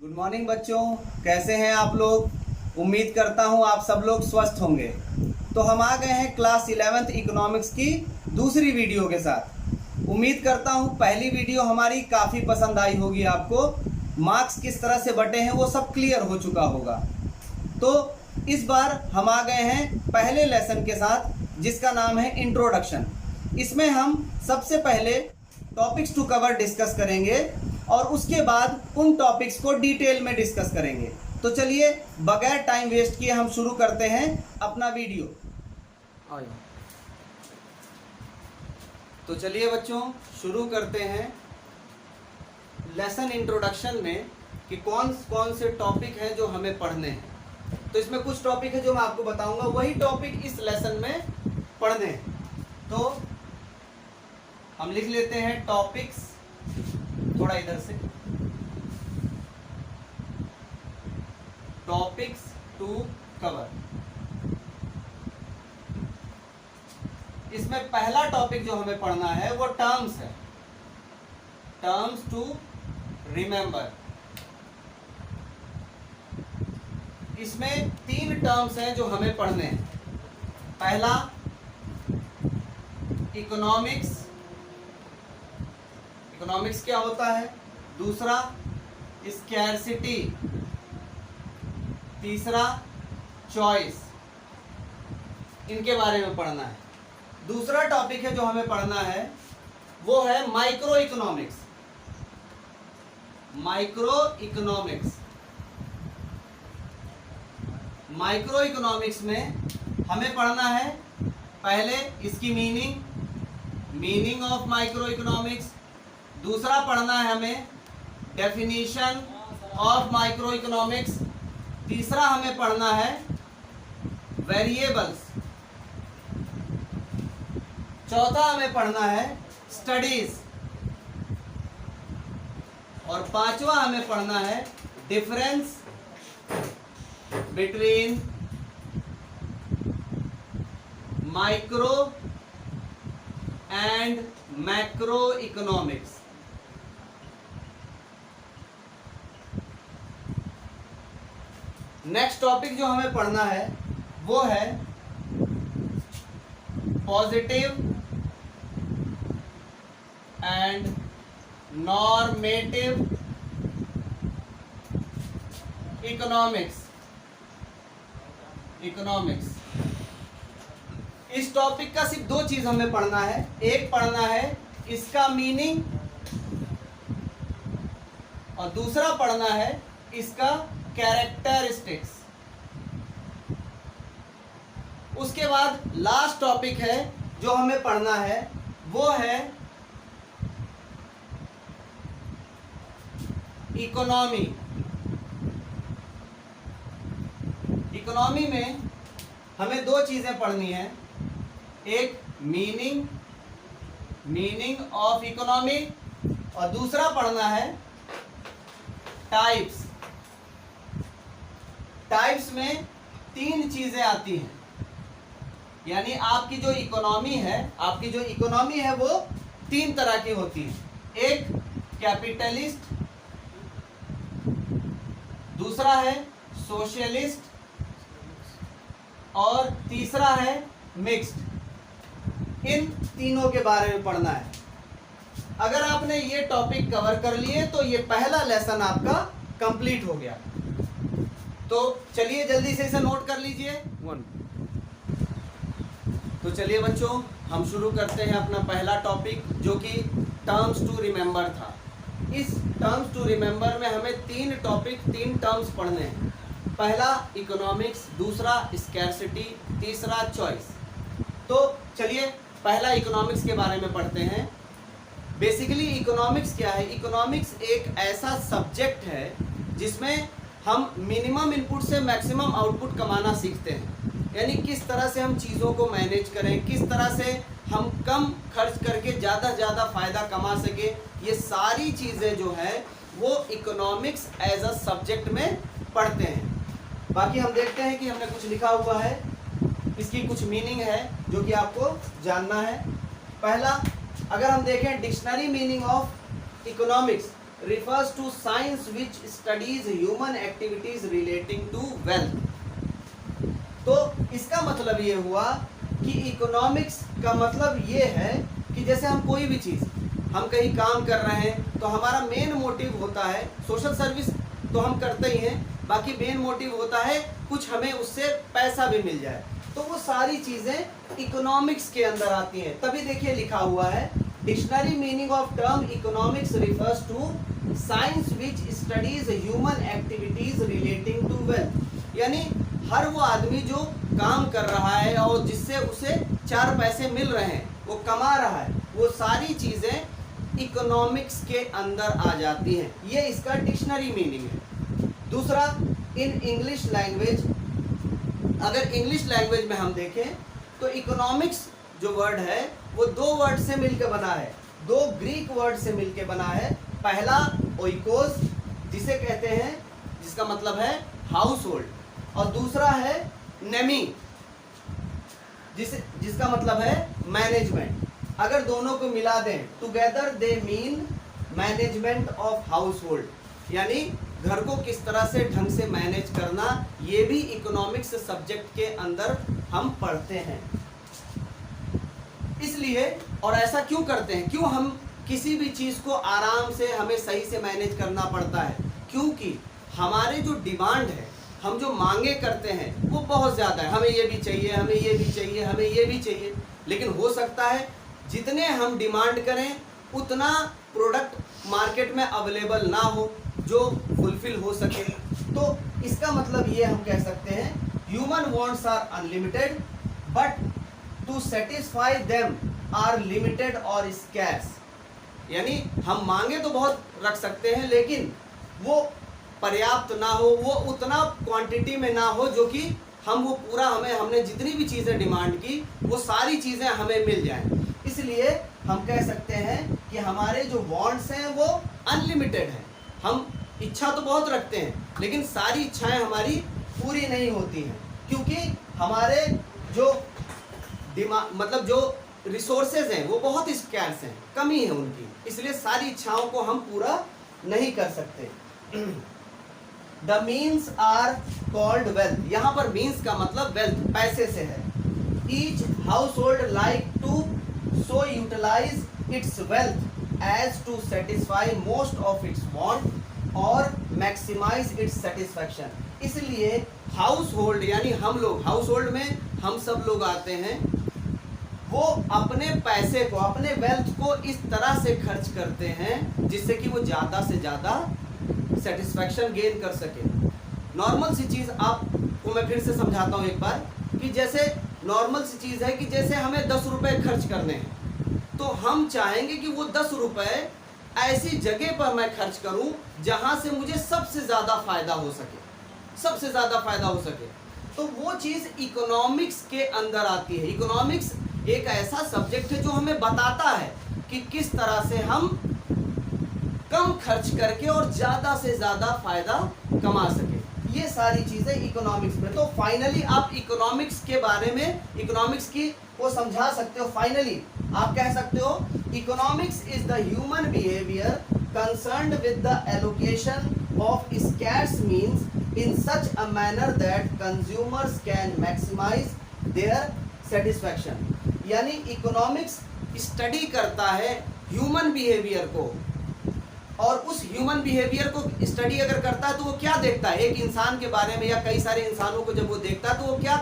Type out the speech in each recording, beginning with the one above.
Good morning बच्चों, कैसे हैं आप लोग। उम्मीद करता हूं आप सब लोग स्वस्थ होंगे। तो हम आ गए हैं क्लास 11th इकोनॉमिक्स की दूसरी वीडियो के साथ। उम्मीद करता हूं पहली वीडियो हमारी काफ़ी पसंद आई होगी आपको। मार्क्स किस तरह से बटे हैं वो सब क्लियर हो चुका होगा। तो इस बार हम आ गए हैं पहले लेसन के साथ, जिसका नाम है इंट्रोडक्शन। इसमें हम सबसे पहले टॉपिक्स टू कवर डिस्कस करेंगे और उसके बाद उन टॉपिक्स को डिटेल में डिस्कस करेंगे। तो चलिए बगैर टाइम वेस्ट किए हम शुरू करते हैं अपना वीडियो। तो चलिए बच्चों शुरू करते हैं लेसन इंट्रोडक्शन में कि कौन कौन से टॉपिक हैं जो हमें पढ़ने हैं। तो इसमें कुछ टॉपिक है जो मैं आपको बताऊंगा, वही टॉपिक इस लेसन में पढ़ने हैं। तो हम लिख लेते हैं टॉपिक्स, थोड़ा इधर से, टॉपिक्स टू कवर। इसमें पहला टॉपिक जो हमें पढ़ना है वो टर्म्स है, टर्म्स टू रिमेंबर। इसमें 3 टर्म्स हैं जो हमें पढ़ने हैं। पहला इकोनॉमिक्स, इकोनॉमिक्स क्या होता है। दूसरा स्कैरसिटी, तीसरा चॉइस। इनके बारे में पढ़ना है। दूसरा टॉपिक है जो हमें पढ़ना है वो है micro economics. Micro economics, micro economics में हमें पढ़ना है पहले इसकी मीनिंग ऑफ माइक्रो इकोनॉमिक्स। दूसरा पढ़ना है हमें डेफिनेशन ऑफ माइक्रो इकोनॉमिक्स। तीसरा हमें पढ़ना है वेरिएबल्स। चौथा हमें पढ़ना है स्टडीज। और पांचवा हमें पढ़ना है difference between micro and macro economics. Next topic जो हमें पढ़ना है वो है पॉजिटिव एंड नॉर्मेटिव इकोनॉमिक्स। इस टॉपिक का सिर्फ 2 चीज हमें पढ़ना है। एक पढ़ना है इसका मीनिंग और दूसरा पढ़ना है इसका कैरेक्टरिस्टिक्स। उसके बाद लास्ट टॉपिक है जो हमें पढ़ना है वो है इकोनॉमी। इकोनॉमी में हमें 2 चीजें पढ़नी है। एक मीनिंग ऑफ इकोनॉमी और दूसरा पढ़ना है टाइप्स। टाइप्स में 3 चीजें आती हैं, यानी आपकी जो इकोनॉमी है वो 3 तरह की होती है। एक कैपिटलिस्ट, दूसरा है सोशलिस्ट और तीसरा है मिक्स्ड। इन तीनों के बारे में पढ़ना है। अगर आपने ये टॉपिक कवर कर लिए तो ये पहला लेसन आपका कंप्लीट हो गया। तो चलिए जल्दी से इसे नोट कर लीजिए। तो चलिए बच्चों हम शुरू करते हैं अपना पहला टॉपिक जो कि टर्म्स टू रिमेंबर था। इस टर्म्स टू रिमेंबर में हमें 3 टर्म्स पढ़ने हैं। पहला इकोनॉमिक्स, दूसरा स्कैरसिटी, तीसरा चॉइस। तो चलिए पहला इकोनॉमिक्स के बारे में पढ़ते हैं। बेसिकली इकोनॉमिक्स क्या है। इकोनॉमिक्स एक ऐसा सब्जेक्ट है जिसमें हम मिनिमम इनपुट से मैक्सिमम आउटपुट कमाना सीखते हैं। यानी किस तरह से हम चीज़ों को मैनेज करें, किस तरह से हम कम खर्च करके ज़्यादा ज़्यादा फ़ायदा कमा सके। ये सारी चीज़ें जो है वो इकोनॉमिक्स एज अ सब्जेक्ट में पढ़ते हैं। बाकी हम देखते हैं कि हमने कुछ लिखा हुआ है, इसकी कुछ मीनिंग है जो कि आपको जानना है। पहला, अगर हम देखें dictionary meaning of economics refers to science which studies human activities relating to wealth। तो इसका मतलब ये हुआ कि इकोनॉमिक्स का मतलब ये है कि जैसे हम कोई भी चीज़, हम कहीं काम कर रहे हैं तो हमारा मेन मोटिव होता है, सोशल सर्विस तो हम करते ही हैं, बाकी मेन मोटिव होता है कुछ हमें उससे पैसा भी मिल जाए, तो वो सारी चीज़ें इकोनॉमिक्स के अंदर आती हैं। तभी देखिए लिखा हुआ है, dictionary meaning of term economics refers to science which studies human activities relating to wealth. यानी हर वो आदमी जो काम कर रहा है और जिससे उसे 4 पैसे मिल रहे हैं, वो कमा रहा है, वो सारी चीज़ें इकोनॉमिक्स के अंदर आ जाती हैं। ये इसका डिक्शनरी मीनिंग है। दूसरा, इन इंग्लिश लैंग्वेज, अगर इंग्लिश लैंग्वेज में हम देखें तो इकोनॉमिक्स जो वर्ड है वो 2 वर्ड से मिलकर बना है, 2 ग्रीक वर्ड से मिलकर बना है। पहला ओइकोस, जिसे कहते हैं, जिसका मतलब है हाउस होल्ड, और दूसरा है नेमी, जिसका मतलब है मैनेजमेंट। अगर दोनों को मिला दें, together they mean management of house hold, यानी घर को किस तरह से ढंग से मैनेज करना, ये भी इकोनॉमिक्स सब्जेक्ट के अंदर हम पढ़ते हैं। इसलिए, और ऐसा क्यों करते हैं, क्यों हम किसी भी चीज़ को आराम से हमें सही से मैनेज करना पड़ता है, क्योंकि हमारे जो डिमांड है, हम जो मांगे करते हैं वो बहुत ज़्यादा है। हमें ये भी चाहिए, हमें ये भी चाहिए, हमें ये भी चाहिए, लेकिन हो सकता है जितने हम डिमांड करें उतना प्रोडक्ट मार्केट में अवेलेबल ना हो जो फुलफिल हो सके। तो इसका मतलब ये हम कह सकते हैं, human wants are unlimited but to satisfy them are limited और स्कैर्स। यानी हम मांगे तो बहुत रख सकते हैं, लेकिन वो पर्याप्त ना हो, वो उतना क्वांटिटी में ना हो जो कि हम वो पूरा, हमने जितनी भी चीज़ें डिमांड की वो सारी चीज़ें हमें मिल जाएं। इसलिए हम कह सकते हैं कि हमारे जो वांट्स हैं वो अनलिमिटेड हैं। हम इच्छा तो बहुत रखते हैं, लेकिन सारी इच्छाएं हमारी पूरी नहीं होती हैं, क्योंकि हमारे जो मतलब जो रिसोर्सेज हैं वो बहुत स्कैर्स हैं, कमी है उनकी, इसलिए सारी इच्छाओं को हम पूरा नहीं कर सकते। The means are called wealth, यहाँ पर मीन्स का मतलब वेल्थ, पैसे से है। Each household like to so utilise its wealth as to satisfy most of its want और मैक्सिमाइज इट्स सेटिस्फैक्शन। इसलिए हाउस होल्ड, यानी हम लोग, हाउस होल्ड में हम सब लोग आते हैं, वो अपने पैसे को, अपने वेल्थ को इस तरह से खर्च करते हैं जिससे कि वो ज़्यादा से ज़्यादा सेटिस्फैक्शन गेन कर सके। नॉर्मल सी चीज़ आपको मैं फिर से समझाता हूँ एक बार, कि जैसे नॉर्मल सी चीज़ है कि जैसे हमें 10 रुपये खर्च करने हैं, तो हम चाहेंगे कि वो 10 रुपये ऐसी जगह पर मैं खर्च करूँ जहाँ से मुझे सबसे ज़्यादा फ़ायदा हो सके, सबसे ज़्यादा फ़ायदा हो सके। तो वो चीज़ इकोनॉमिक्स के अंदर आती है। इकोनॉमिक्स एक ऐसा सब्जेक्ट है जो हमें बताता है कि किस तरह से हम कम खर्च करके और ज़्यादा से ज़्यादा फायदा कमा सके। ये सारी चीज़ें इकोनॉमिक्स में। तो फाइनली आप इकोनॉमिक्स के बारे में, इकोनॉमिक्स की को समझा सकते हो। फाइनली आप कह सकते हो, economics is the human behaviour concerned with the allocation of scarce means in such a manner that consumers can maximise their satisfaction. यानी इकोनॉमिक्स स्टडी करता है ह्यूमन बिहेवियर को, और उस ह्यूमन बिहेवियर को स्टडी अगर करता है तो वो क्या देखता है, एक इंसान के बारे में या कई सारे इंसानों को जब वो देखता है तो वो क्या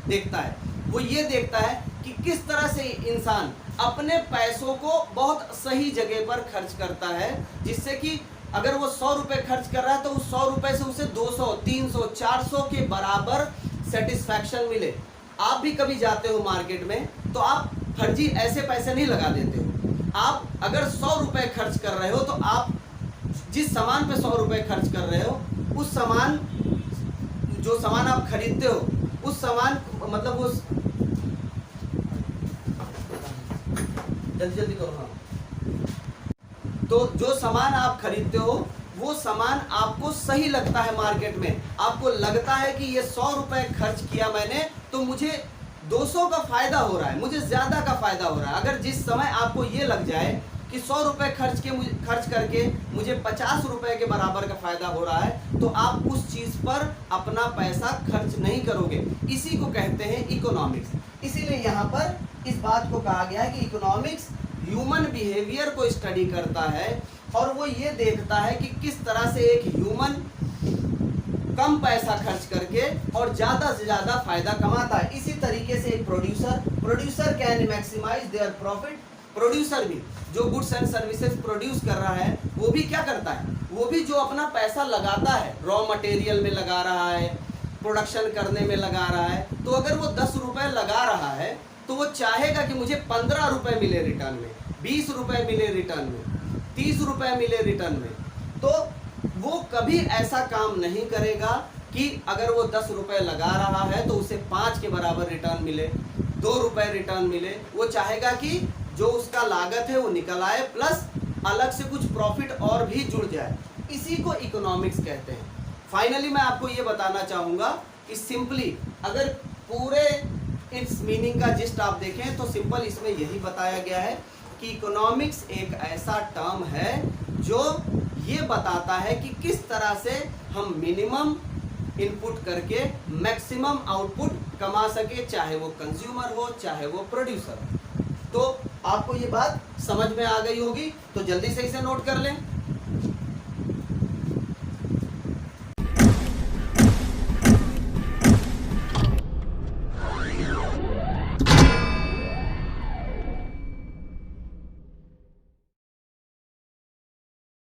देखता है, वो ये देखता है कि किस तरह से इंसान अपने पैसों को बहुत सही जगह पर खर्च करता है, जिससे कि अगर वो 100 रुपये खर्च कर रहा है तो उस 100 रुपये से उसे 200, 300, 400 के बराबर सेटिस्फैक्शन मिले। आप भी कभी जाते हो मार्केट में तो आप फर्जी ऐसे पैसे नहीं लगा देते हो। आप अगर 100 रुपये खर्च कर रहे हो तो आप जिस सामान पे 100 रुपये खर्च कर रहे हो, उस सामान, जो सामान आप खरीदते हो, उस सामान मतलब उस, जल्दी जल्दी करो हाँ, तो जो सामान आप खरीदते हो वो सामान आपको सही लगता है मार्केट में, आपको लगता है कि ये 100 रुपये खर्च किया मैंने तो मुझे 200 का फायदा हो रहा है, मुझे ज़्यादा का फायदा हो रहा है। अगर जिस समय आपको ये लग जाए कि 100 रुपये खर्च करके मुझे 50 रुपये के बराबर का फायदा हो रहा है, तो आप उस चीज पर अपना पैसा खर्च नहीं करोगे। इसी को कहते हैं इकोनॉमिक्स। इसीलिए यहाँ पर इस बात को कहा गया है कि इकोनॉमिक्स ह्यूमन बिहेवियर को स्टडी करता है और वो ये देखता है कि किस तरह से एक ह्यूमन कम पैसा खर्च करके और ज्यादा से ज्यादा फायदा कमाता है। इसी तरीके से एक producer can maximise their profit. Producer भी जो गुड्स एंड सर्विसेज प्रोड्यूस कर रहा है, वो भी क्या करता है, वो भी जो अपना पैसा लगाता है, रॉ मटेरियल में लगा रहा है, प्रोडक्शन करने में लगा रहा है, तो अगर वो 10 रुपए लगा रहा है तो वो चाहेगा कि मुझे 15 रुपए मिले रिटर्न में, 20 रुपए मिले रिटर्न में, 30 रुपए मिले रिटर्न में। तो वो कभी ऐसा काम नहीं करेगा कि अगर वो 10 रुपए लगा रहा है तो उसे 5 के बराबर रिटर्न मिले, 2 रुपए रिटर्न मिले। वो चाहेगा कि जो उसका लागत है वो निकल आए, प्लस अलग से कुछ प्रॉफिट और भी जुड़ जाए। इसी को इकोनॉमिक्स कहते हैं। फाइनली मैं आपको ये बताना चाहूँगा कि सिंपली अगर पूरे इस मीनिंग का जिस्ट आप देखें तो सिंपल इसमें यही बताया गया है कि इकोनॉमिक्स एक ऐसा टर्म है जो ये बताता है कि किस तरह से हम मिनिमम इनपुट करके मैक्सिमम आउटपुट कमा सके, चाहे वो कंज्यूमर हो चाहे वो प्रोड्यूसर हो। तो आपको ये बात समझ में आ गई होगी, तो जल्दी से इसे नोट कर लें।